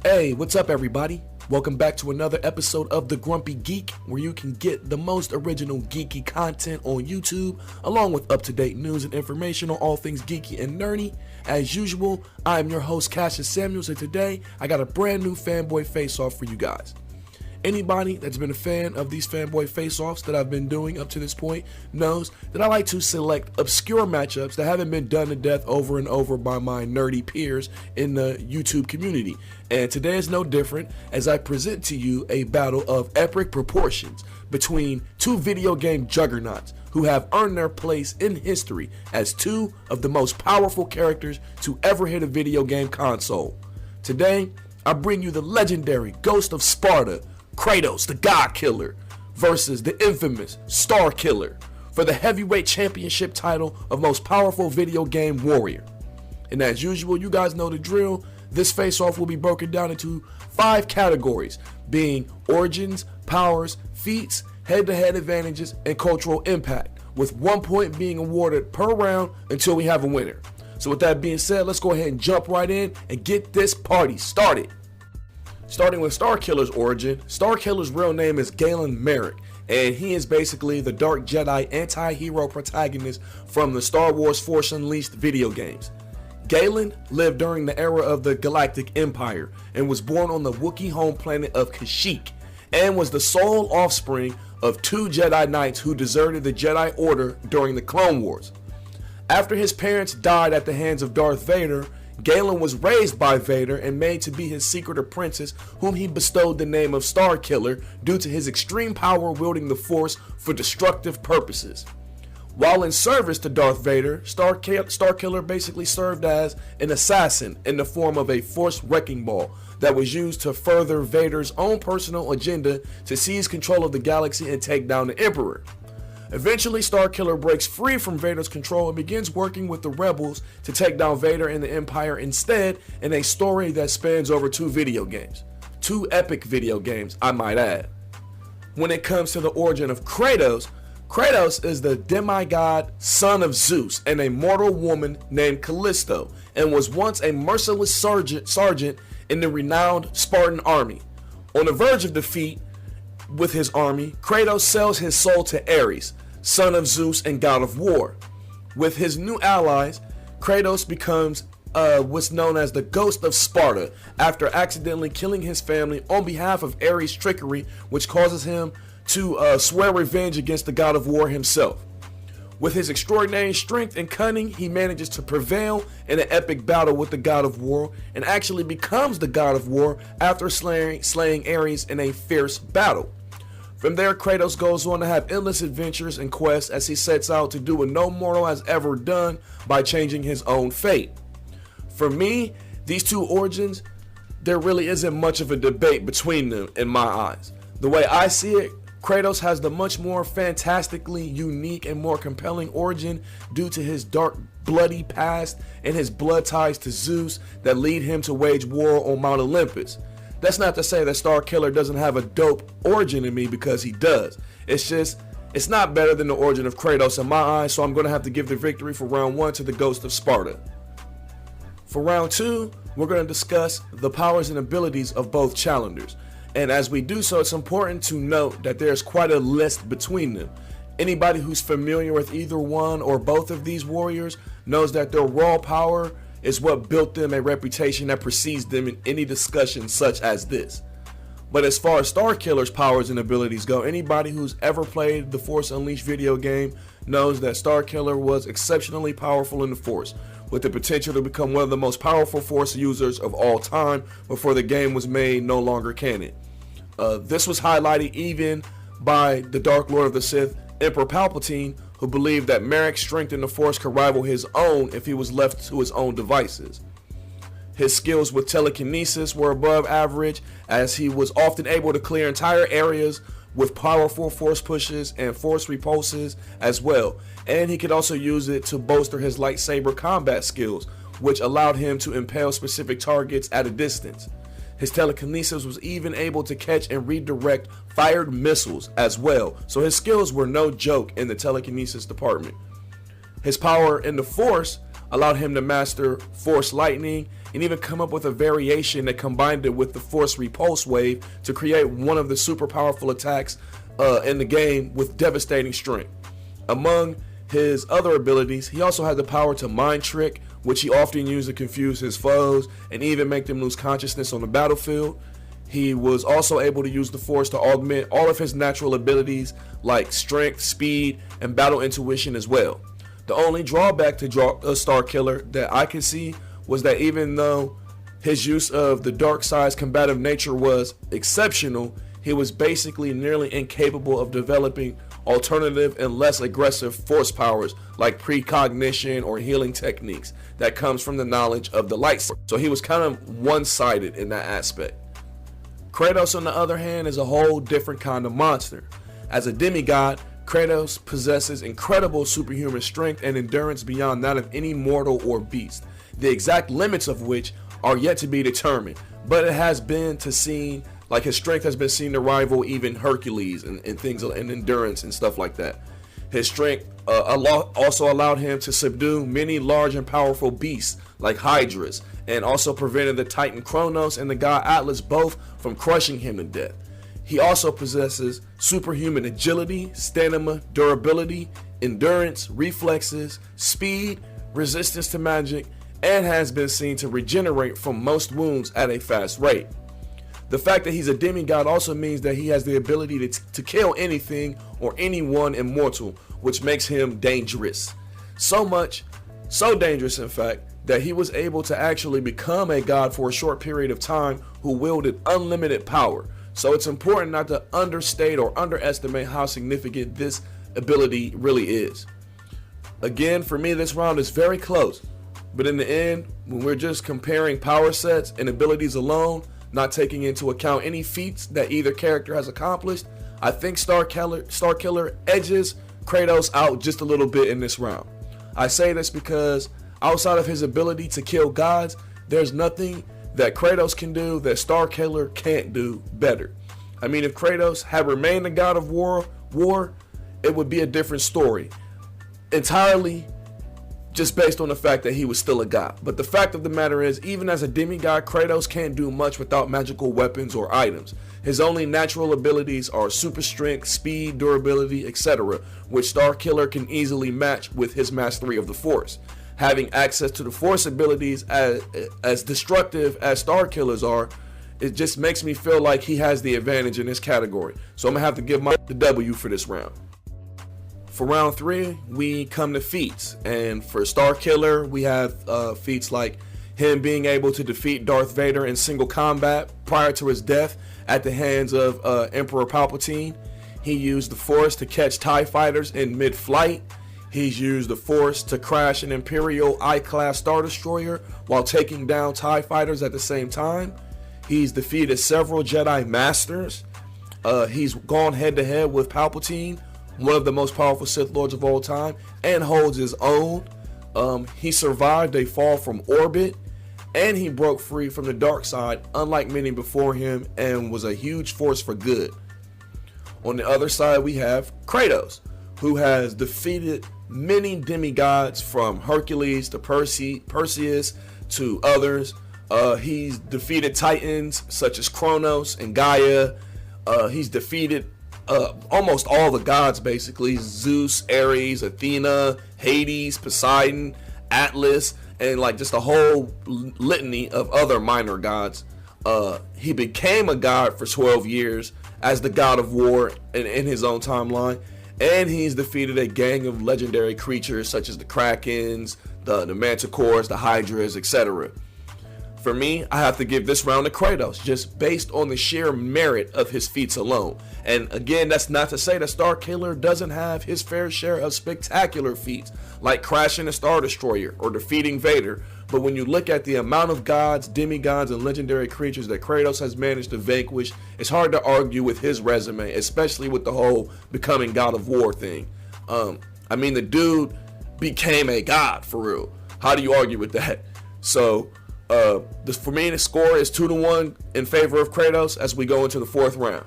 Hey, what's up, everybody? Welcome back to another episode of The Grumpy Geek, where you can get the most original geeky content on YouTube, along with up-to-date news and information on all things geeky and nerdy. As usual, I am your host, Cassius Samuels, and today I got a brand new Fanboy face-off for you guys. Anybody that's been a fan of these Fanboy face-offs that I've been doing up to this point knows that I like to select obscure matchups that haven't been done to death over and over by my nerdy peers in the YouTube community. And today is no different as I present to you a battle of epic proportions between two video game juggernauts who have earned their place in history as two of the most powerful characters to ever hit a video game console. Today, I bring you the legendary Ghost of Sparta, Kratos, the God Killer, versus the infamous Starkiller for the heavyweight championship title of most powerful video game warrior. And as usual, you guys know the drill. This face-off will be broken down into 5 categories, being origins, powers, feats, head-to-head advantages, and cultural impact, with 1 point being awarded per round until we have a winner. So with that being said, let's go ahead and jump right in and get this party started. Starting with Starkiller's origin, Starkiller's real name is Galen Merrick, and he is basically the Dark Jedi anti-hero protagonist from the Star Wars Force Unleashed video games. Galen lived during the era of the Galactic Empire and was born on the Wookiee home planet of Kashyyyk, and was the sole offspring of 2 Jedi Knights who deserted the Jedi Order during the Clone Wars. After his parents died at the hands of Darth Vader, Galen was raised by Vader and made to be his secret apprentice, whom he bestowed the name of Starkiller due to his extreme power wielding the Force for destructive purposes. While in service to Darth Vader, Starkiller basically served as an assassin in the form of a Force wrecking ball that was used to further Vader's own personal agenda to seize control of the galaxy and take down the Emperor. Eventually, Starkiller breaks free from Vader's control and begins working with the rebels to take down Vader and the Empire instead, in a story that spans over 2 video games. 2 epic video games, I might add. When it comes to the origin of Kratos, Kratos is the demigod son of Zeus and a mortal woman named Callisto, and was once a merciless sergeant in the renowned Spartan army. On the verge of defeat with his army, Kratos sells his soul to Ares, son of Zeus and god of war. With his new allies, Kratos becomes what's known as the Ghost of Sparta after accidentally killing his family on behalf of Ares' trickery, which causes him to swear revenge against the god of war himself. With his extraordinary strength and cunning, he manages to prevail in an epic battle with the god of war and actually becomes the god of war after slaying Ares in a fierce battle. From there, Kratos goes on to have endless adventures and quests as he sets out to do what no mortal has ever done by changing his own fate. For me, these 2 origins, there really isn't much of a debate between them in my eyes. The way I see it, Kratos has the much more fantastically unique and more compelling origin due to his dark, bloody past and his blood ties to Zeus that lead him to wage war on Mount Olympus. That's not to say that Starkiller doesn't have a dope origin in me, because he does. It's just, it's not better than the origin of Kratos in my eyes, so I'm going to have to give the victory for round 1 to the Ghost of Sparta. For round 2, we're going to discuss the powers and abilities of both challengers. And as we do so, it's important to note that there's quite a list between them. Anybody who's familiar with either one or both of these warriors knows that their raw power is what built them a reputation that precedes them in any discussion such as this. But as far as Starkiller's powers and abilities go, anybody who's ever played the Force Unleashed video game knows that Starkiller was exceptionally powerful in the Force, with the potential to become one of the most powerful Force users of all time before the game was made no longer canon. This was highlighted even by the Dark Lord of the Sith, Emperor Palpatine, who believed that Merrick's strength in the Force could rival his own if he was left to his own devices. His skills with telekinesis were above average, as he was often able to clear entire areas with powerful Force pushes and Force repulses as well, and he could also use it to bolster his lightsaber combat skills, which allowed him to impale specific targets at a distance. His telekinesis was even able to catch and redirect fired missiles as well, so his skills were no joke in the telekinesis department. His power in the Force allowed him to master Force Lightning and even come up with a variation that combined it with the Force Repulse Wave to create one of the super powerful attacks in the game with devastating strength. Among his other abilities, he also had the power to Mind Trick, which he often used to confuse his foes and even make them lose consciousness on the battlefield. He was also able to use the Force to augment all of his natural abilities like strength, speed, and battle intuition as well. The only drawback to Starkiller that I could see was that even though his use of the dark side's combative nature was exceptional, he was basically nearly incapable of developing alternative and less aggressive force powers like precognition or healing techniques that comes from the knowledge of the light. So he was kind of one-sided in that aspect. Kratos, on the other hand, is a whole different kind of monster. As a demigod, Kratos possesses incredible superhuman strength and endurance beyond that of any mortal or beast, the exact limits of which are yet to be determined, but it has been to seen, like his strength has been seen to rival even Hercules and things and endurance and stuff like that. His strength also allowed him to subdue many large and powerful beasts like Hydras, and also prevented the Titan Kratos and the god Atlas both from crushing him to death. He also possesses superhuman agility, stamina, durability, endurance, reflexes, speed, resistance to magic, and has been seen to regenerate from most wounds at a fast rate. The fact that he's a demigod also means that he has the ability to kill anything or anyone immortal, which makes him dangerous. So dangerous in fact, that he was able to actually become a god for a short period of time who wielded unlimited power. So it's important not to understate or underestimate how significant this ability really is. Again, for me, this round is very close, but in the end, when we're just comparing power sets and abilities alone, not taking into account any feats that either character has accomplished, I think Starkiller edges Kratos out just a little bit in this round. I say this because outside of his ability to kill gods, there's nothing that Kratos can do that Starkiller can't do better. I mean, if Kratos had remained a god of war, it would be a different story. Entirely just based on the fact that he was still a god. But the fact of the matter is, even as a demigod, Kratos can't do much without magical weapons or items. His only natural abilities are super strength, speed, durability, etc., which Starkiller can easily match with his mastery of the Force. Having access to the Force abilities as destructive as Starkillers are, it just makes me feel like he has the advantage in this category. So I'm gonna have to give the W for this round. For round 3, we come to feats, and for Starkiller, we have feats like him being able to defeat Darth Vader in single combat prior to his death at the hands of Emperor Palpatine. He used the Force to catch TIE fighters in mid-flight. He's used the Force to crash an Imperial I-class Star Destroyer while taking down TIE fighters at the same time. He's defeated several Jedi Masters. He's gone head-to-head with Palpatine, one of the most powerful Sith Lords of all time, and holds his own. He survived a fall from orbit, and he broke free from the dark side, unlike many before him, and was a huge force for good. On the other side, we have Kratos, who has defeated many demigods from Hercules to Perseus to others. He's defeated titans such as Kronos and Gaia. He's defeated almost all the gods, basically: Zeus, Ares, Athena, Hades, Poseidon, Atlas, and like just a whole litany of other minor gods. He became a god for 12 years as the god of war in his own timeline, and he's defeated a gang of legendary creatures such as the Krakens, the Manticores, the Hydras, etc. For me, I have to give this round to Kratos, just based on the sheer merit of his feats alone. And again, that's not to say that Starkiller doesn't have his fair share of spectacular feats, like crashing a Star Destroyer or defeating Vader. But when you look at the amount of gods, demigods, and legendary creatures that Kratos has managed to vanquish, it's hard to argue with his resume, especially with the whole becoming God of War thing. I mean, the dude became a god, for real. How do you argue with that? So, for me, the score is 2-1 in favor of Kratos as we go into the 4th round.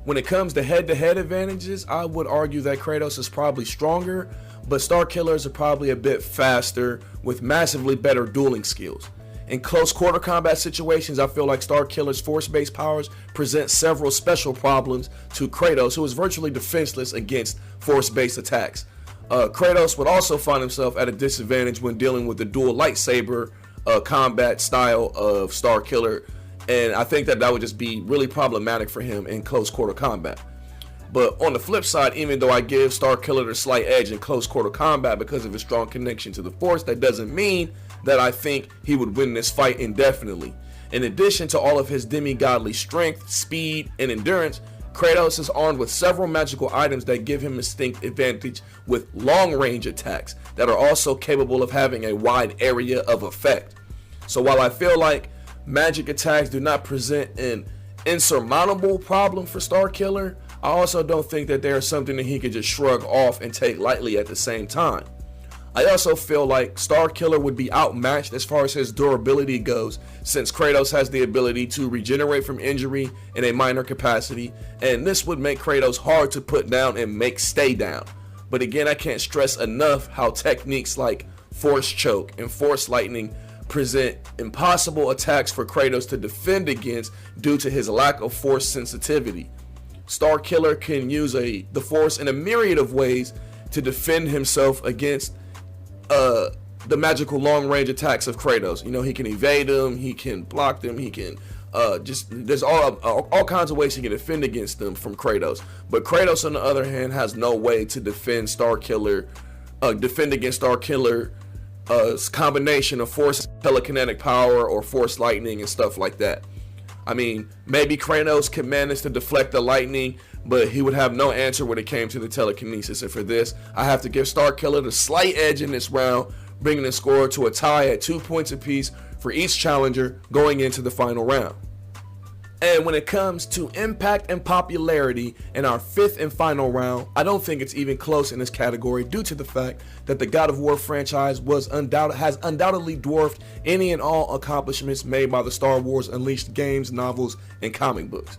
When it comes to head-to-head advantages, I would argue that Kratos is probably stronger, but Starkillers are probably a bit faster with massively better dueling skills. In close quarter combat situations, I feel like Starkiller's force-based powers present several special problems to Kratos, who is virtually defenseless against force-based attacks. Kratos would also find himself at a disadvantage when dealing with the dual lightsaber combat style of Starkiller, and I think that would just be really problematic for him in close quarter combat. But on the flip side, even though I give Starkiller the slight edge in close quarter combat because of his strong connection to the Force, that doesn't mean that I think he would win this fight indefinitely. In addition to all of his demigodly strength, speed, and endurance, Kratos is armed with several magical items that give him a distinct advantage with long-range attacks that are also capable of having a wide area of effect. So while I feel like magic attacks do not present an insurmountable problem for Starkiller, I also don't think that they are something that he could just shrug off and take lightly at the same time. I also feel like Starkiller would be outmatched as far as his durability goes, since Kratos has the ability to regenerate from injury in a minor capacity, and this would make Kratos hard to put down and make stay down. But again, I can't stress enough how techniques like Force Choke and Force Lightning present impossible attacks for Kratos to defend against due to his lack of force sensitivity. Starkiller can use the Force in a myriad of ways to defend himself against the magical long-range attacks of Kratos. You know, he can evade them, he can block them, he can there's all kinds of ways he can defend against them from Kratos. But Kratos, on the other hand, has no way to defend against Starkiller's combination of Force telekinetic power or Force Lightning and stuff like that. I mean, maybe Kratos could manage to deflect the lightning, but he would have no answer when it came to the telekinesis. And for this, I have to give Starkiller the slight edge in this round, bringing the score to a tie at 2 points apiece for each challenger going into the final round. And when it comes to impact and popularity in our fifth and final round, I don't think it's even close in this category due to the fact that the God of War franchise has undoubtedly dwarfed any and all accomplishments made by the Star Wars Unleashed games, novels, and comic books.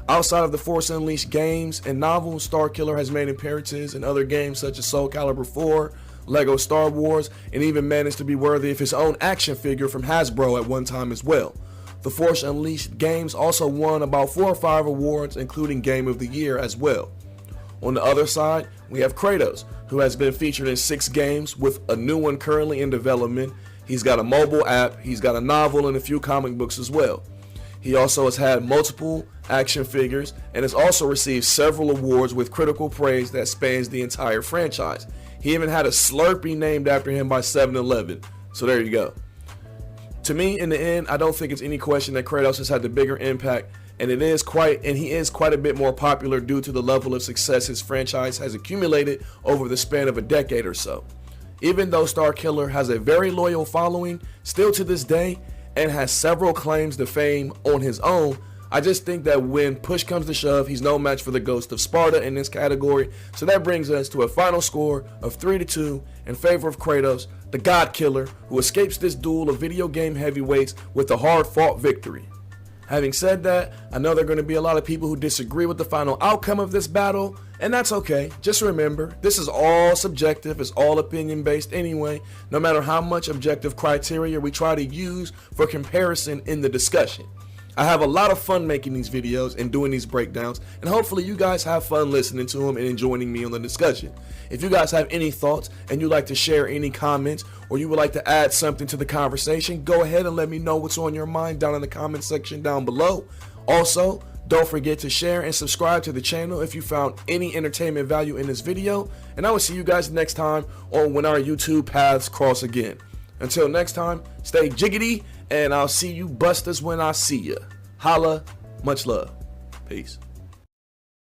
Outside of the Force Unleashed games and novels, Starkiller has made appearances in other games such as Soul Calibur 4, Lego Star Wars, and even managed to be worthy of his own action figure from Hasbro at one time as well. The Force Unleashed games also won about 4 or 5 awards, including Game of the Year as well. On the other side, we have Kratos, who has been featured in 6 games with a new one currently in development. He's got a mobile app, he's got a novel, and a few comic books as well. He also has had multiple action figures and has also received several awards with critical praise that spans the entire franchise. He even had a Slurpee named after him by 7-Eleven. So there you go. To me, in the end, I don't think it's any question that Kratos has had the bigger impact, and he is quite a bit more popular due to the level of success his franchise has accumulated over the span of a decade or so. Even though Starkiller has a very loyal following still to this day and has several claims to fame on his own, I just think that when push comes to shove, he's no match for the Ghost of Sparta in this category. So that brings us to a final score of 3-2 in favor of Kratos, the God Killer, who escapes this duel of video game heavyweights with a hard-fought victory. Having said that, I know there are going to be a lot of people who disagree with the final outcome of this battle, and that's okay. Just remember, this is all subjective, it's all opinion-based anyway, no matter how much objective criteria we try to use for comparison in the discussion. I have a lot of fun making these videos and doing these breakdowns, and hopefully you guys have fun listening to them and joining me on the discussion. If you guys have any thoughts and you'd like to share any comments or you would like to add something to the conversation, go ahead and let me know what's on your mind down in the comment section down below. Also, don't forget to share and subscribe to the channel if you found any entertainment value in this video, and I will see you guys next time on When Our YouTube Paths Cross Again. Until next time, stay jiggity, and I'll see you busters when I see ya. Holla, much love. Peace.